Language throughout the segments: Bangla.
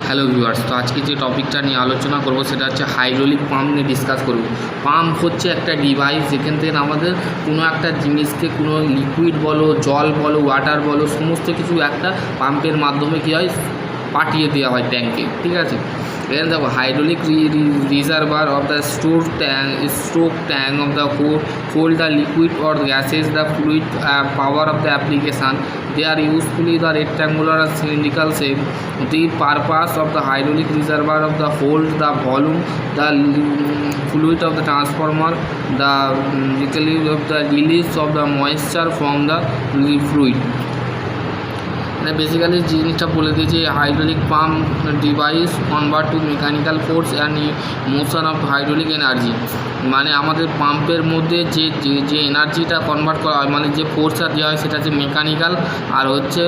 হ্যালো ভিউয়ার্স, তো আজকে যে টপিকটা নিয়ে আলোচনা করব সেটা হচ্ছে হাইড্রোলিক পাম্প নিয়ে ডিসকাস করব। পাম্প হচ্ছে একটা ডিভাইস যেখান থেকে আমাদের কোনো একটা জিনিসকে কোনো লিকুইড বলো, জল বলো, ওয়াটার বলো, সমস্ত কিছু একটা পাম্পের মাধ্যমে কী হয় পাঠিয়ে দেওয়া হয় ট্যাঙ্কে। ঠিক আছে, এখানে দেখো hydraulic reservoir of the stroke tank of the hold the liquid or gases the fluid power of the application. They are usually the rectangular or cylindrical shape. The purpose of the hydraulic reservoir of the hold the volume, the fluid of the transformer, the of the release of the moisture from the fluid. Basically জিনিসটা বলে দিয়েছে hydraulic pump device convert to mechanical force and motion of hydraulic energy. মানে আমাদের পাম্পের মধ্যে যে এনার্জিটা কনভার্ট করা হয়, মানে যে ফোর্সটা দেওয়া হয় সেটা হচ্ছে মেকানিক্যাল, আর হচ্ছে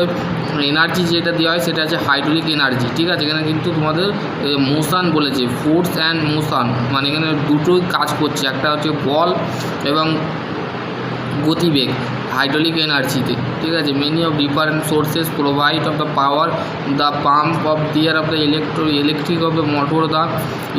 এনার্জি যেটা দেওয়া হয় সেটা হচ্ছে হাইড্রোলিক এনার্জি। ঠিক আছে, এখানে কিন্তু তোমাদের মোশন বলেছে, ফোর্স অ্যান্ড মোশন, মানে এখানে দুটোই কাজ করছে, একটা হচ্ছে বল এবং গতিবেগ হাইড্রোলিক এনার্জিতে। ঠিক আছে, many of different sources provide of the power the pump of দিয়ার of the electric of the motor, the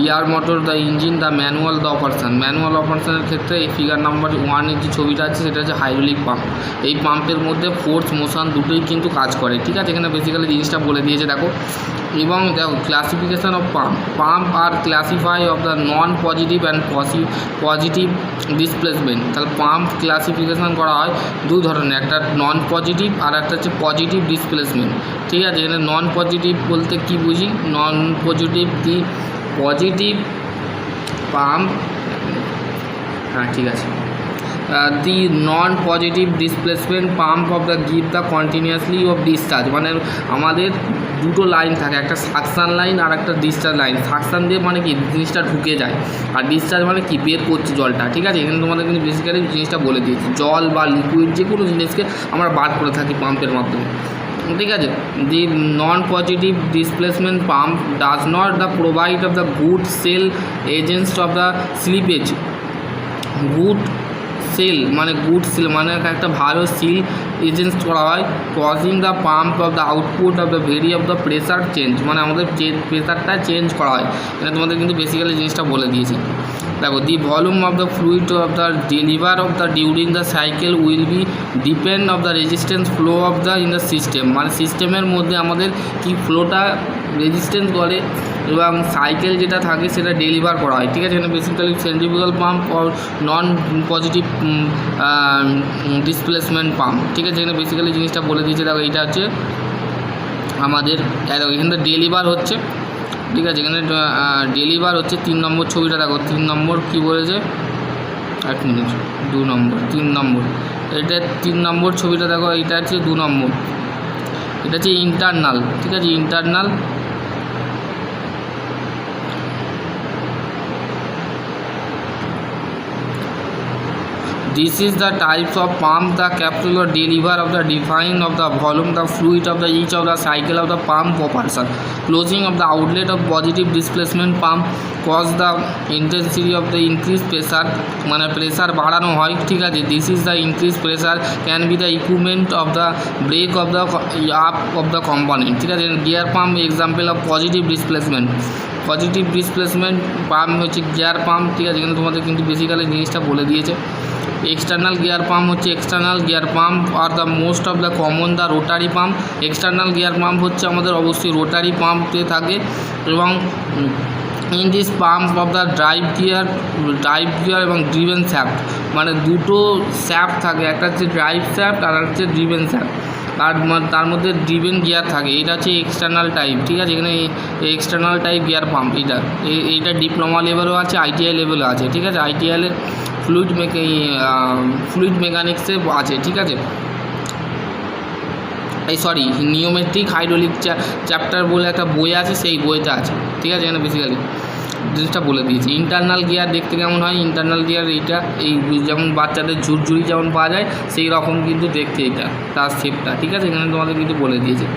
air motor, the engine, the manual, the operation. Manual অপারেশনের ক্ষেত্রে এই ফিগার নাম্বার 1-এর যে ছবিটা আছে সেটা হচ্ছে হাইড্রোলিক পাম্প। এই পাম্পের মধ্যে ফোর্স মোশন দুটোই কিন্তু কাজ করে। ঠিক আছে, এখানে বেসিক্যালি জিনিসটা বলে দিয়েছে দেখো। এবং দেখো ক্লাসিফিকেশান অফ পাম্প আর classify of the non positive and positive displacement. তাহলে পাম্প ক্লাসিফিকেশান করা হয় দু ধরনের, একটা নন পজিটিভ আর একটা হচ্ছে পজিটিভ ডিসপ্লেসমেন্ট। ঠিক আছে, এখানে নন পজিটিভ বলতে কি বুঝি, নন পজিটিভ দি পজিটিভ পাম্প, হ্যাঁ ঠিক আছে, the non-positive displacement pump of the give the continuously of discharge। মানে আমাদের দুটো লাইন থাকে, একটা সাকশান লাইন আর একটা ডিসচার্জ লাইন। সাকশান দিয়ে মানে কি জিনিসটা ঢুকে যায়, আর ডিসচার্জ মানে কি বের করছে জলটা। ঠিক আছে, এখানে তোমাদের কিন্তু বেসিক্যালি জিনিসটা বলে দিয়েছি, জল বা লিকুইড যে কোনো জিনিসকে আমরা বার করে থাকি পাম্পের মাধ্যমে। ঠিক আছে, the non positive displacement pump does not the provide of the good seal agents of the slippage. Good seal মানে একটা ভালো সিল এজেন্স করা হয়, causing the pump of the output of the very of the pressure change, মানে আমাদের প্রেসারটা চেঞ্জ করা হয়। এটা তোমাদের কিন্তু বেসিক্যালি জিনিসটা বলে দিয়েছি। দেখো the volume of the fluid of the deliver of the during the cycle will be depend of the resistance flow of the in the system. মানে সিস্টেমের মধ্যে আমাদের কি ফ্লোটা রেজিস্ট্যান্স করে এবং সাইকেল যেটা থাকে সেটা ডেলিভার করা হয়। ঠিক আছে, এখানে বেসিক্যালি সেন্ট্রিফিউগাল পাম্প আর নন পজিটিভ ডিসপ্লেসমেন্ট পাম্প। ঠিক আছে, এখানে বেসিক্যালি জিনিসটা বলে দিয়েছে। দেখো এইটা হচ্ছে আমাদের এখানে ডেলিভার হচ্ছে। ঠিক আছে, এখানে ডেলিভার হচ্ছে 3 নম্বর ছবিটা দেখো, 3 নম্বর কী বলেছে, 1 মিনিট, 2 নম্বর, 3 নম্বর, এটা 3 নম্বর ছবিটা দেখো, এটা হচ্ছে 2 নম্বর, এটা হচ্ছে ইন্টারনাল। ঠিক আছে, internal. This is the types of pump the capsule or deliver of the define of the volume, the fluid of the each of the cycle of the pump operation. Closing of the outlet of positive displacement pump cause the intensity of the increased pressure, মানে প্রেসার বাড়ানো হয়। ঠিক আছে, this is the increased pressure can be the equipment of the brake of the up of the component। ঠিক আছে, gear pump example of positive displacement। Positive displacement pump হচ্ছে গিয়ার পাম্প। ঠিক আছে, এখানে তোমাদের কিন্তু বেসিক্যালি জিনিসটা বলে দিয়েছে। এক্সটার্নাল গিয়ার পাম্প হচ্ছে external gear pump are the most of the common the rotary pump. External gear pump হচ্ছে আমাদের অবশ্যই রোটারি পাম্পে থাকে, এবং in this pump of the drive gear এবং ড্রিভেন শ্যাফট, মানে দুটো শ্যাফট থাকে, একটা হচ্ছে ড্রাইভ শ্যাফট আর হচ্ছে ড্রিভেন শ্যাফট, আর তার মধ্যে ড্রিভেন গিয়ার থাকে। এটা হচ্ছে এক্সটার্নাল টাইপ। ঠিক আছে, এখানে এক্সটার্নাল টাইপ গিয়ার পাম্প, এইটা ডিপ্লোমা লেভেলও আছে, আইটিআই লেভেলও আছে। ঠিক আছে, আইটিআইয়ের ফ্লুইড মেকানিক্সে আছে। ঠিক আছে, সরি নিওমেট্রিক হাইড্রোলিক চ্যাপ্টার বলে একটা বই আছে, সেই বইটা আছে। ঠিক আছে, এখানে বেসিক্যালি জিনিসটা বলে দিয়েছি। ইন্টারনাল গিয়ার দেখতে কেমন হয়, ইন্টারনাল গিয়ার এইটা এই যেমন বাচ্চাদের ঝুরঝুরি যেমন পাওয়া যায় সেই রকম কিন্তু দেখতে এটা তার শেপটা। ঠিক আছে, এখানে তোমাদের কিন্তু বলে দিয়েছে।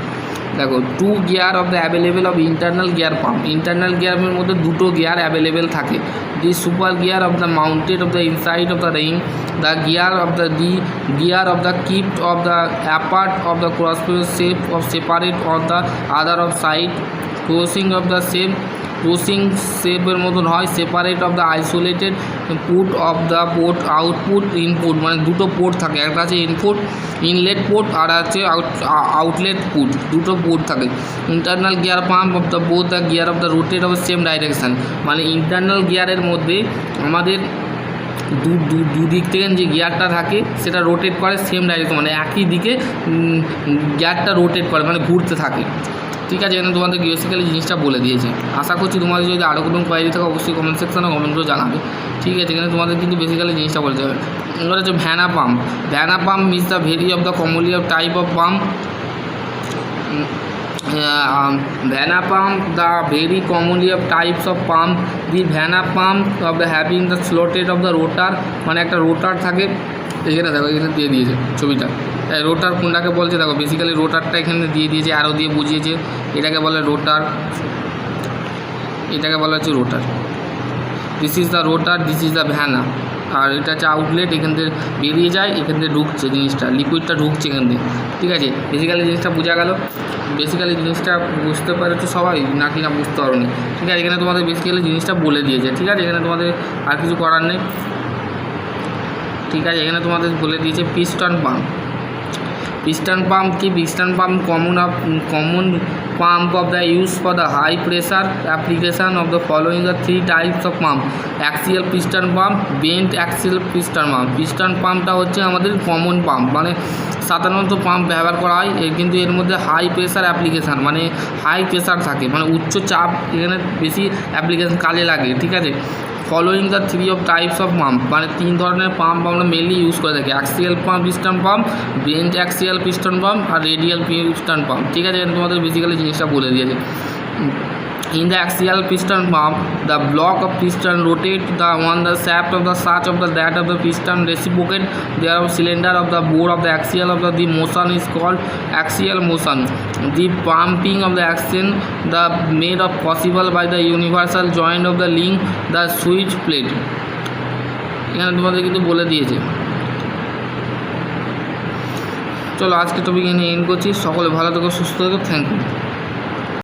দেখো 2 gear of the available of internal gear pump. Internal গিয়ারের মধ্যে 2টো গিয়ার অ্যাভেলেবেল থাকে। The super gear of the mounted of the inside of the ring, the gear of the kept of the apart of the crossface shape of separate on the other of side crossing of the same, crossing শেপের মতন হয়। Separate of the isolated put off the port, output input, মানে দুটো পোর্ট থাকে, একটা আছে ইনপুট ইনলেট পোর্ট আর আছে আউটলেট পুট, দুটো পোর্ট থাকে। Internal gear pump of the both the gear of the rotate of same direction, মানে ইন্টারনাল গিয়ারের মধ্যে আমাদের দুদিক থেকে যে গিয়ারটা থাকে সেটা রোটেট করে সেম ডাইরেকশন, মানে একই দিকে গিয়ারটা রোটেট করে, মানে ঘুরতে থাকে। ঠিক আছে, এখানে তোমাদের বেসিক্যালি জিনিসটা বলে দিয়েছে। আশা করছি তোমাদের যদি আরও কোনো কোয়ারি থাকে অবশ্যই কমেন্ট সেকশনে কমেন্ট করে জানাবে। ঠিক আছে, এখানে তোমাদের কিন্তু বেসিক্যালি জিনিসটা বলতে হবে। এবার হচ্ছে vena pump. Vena pump means the very of the commonly of type of pump. Vanna pump, the very commonly of types of pump, the Vanna pump of the having the slotted of the rotor, মানে একটা রোটার থাকে, এখানে দেখো এখানে দিয়ে দিয়েছে ছবিটা, রোটার কোনটাকে বলছে দেখো, বেসিক্যালি রোটারটা এখানে দিয়ে দিয়েছে, আরও দিয়ে বুঝিয়েছে, এটাকে বলে রোটার, এটাকে বলা হচ্ছে rotor. This is the rotor, this is the vane. আর এটা হচ্ছে আউটলেট, এখান থেকে বেরিয়ে যায়, এখান থেকে ঢুকছে জিনিসটা, লিকুইডটা ঢুকছে এখান থেকে। ঠিক আছে, বেসিক্যালি জিনিসটা বোঝা গেল। বেসিক্যালি জিনিসটা বুঝতে পারছো সবাই নাকি না বুঝতে পারো নি? ঠিক আছে, এখানে তোমাদের বেসিক্যালি জিনিসটা বলে দিয়েছে। ঠিক আছে, এখানে তোমাদের আর কিছু করার নেই। ঠিক আছে, এখানে তোমাদের বলে দিয়েছে পিস্টন পাম্প। পিস্টন পাম্প কি? Piston pump common pump of the use for the high pressure application of the following the three types of pump: axial piston pump, bent axial piston pump। Piston পাম্পটা হচ্ছে আমাদের কমন পাম্প, মানে সাধারণত পাম্প ব্যবহার করা হয়, কিন্তু এর মধ্যে হাই প্রেসার অ্যাপ্লিকেশান, মানে হাই প্রেসার থাকে, মানে উচ্চ চাপ এখানে বেশি অ্যাপ্লিকেশান কাজে লাগে। ঠিক আছে, following the three of types of pump, মানে তিন ধরনের পাম্প আমরা মেনলি ইউজ করে থাকি: axial pump, piston pump, bent axial piston pump আর রেডিয়াল পিস্টন পাম্প। ঠিক আছে, তোমাদের বেসিক্যালি জিনিসটা বলে দিয়েছে। In the axial piston pump, the block of piston rotate on the shaft of the such of the that of the piston reciprocate thereof cylinder of the bore of the axial of the motion is called axial motion. The pumping of the action the made of possible by the universal joint of the link the switch plate। এখানে তোমাদের কিন্তু বলে দিয়েছে। চলো আজকে টপিক এনে এন্ড করছি। সকলে ভালো থেকো, সুস্থ থেকো, থ্যাংক ইউ।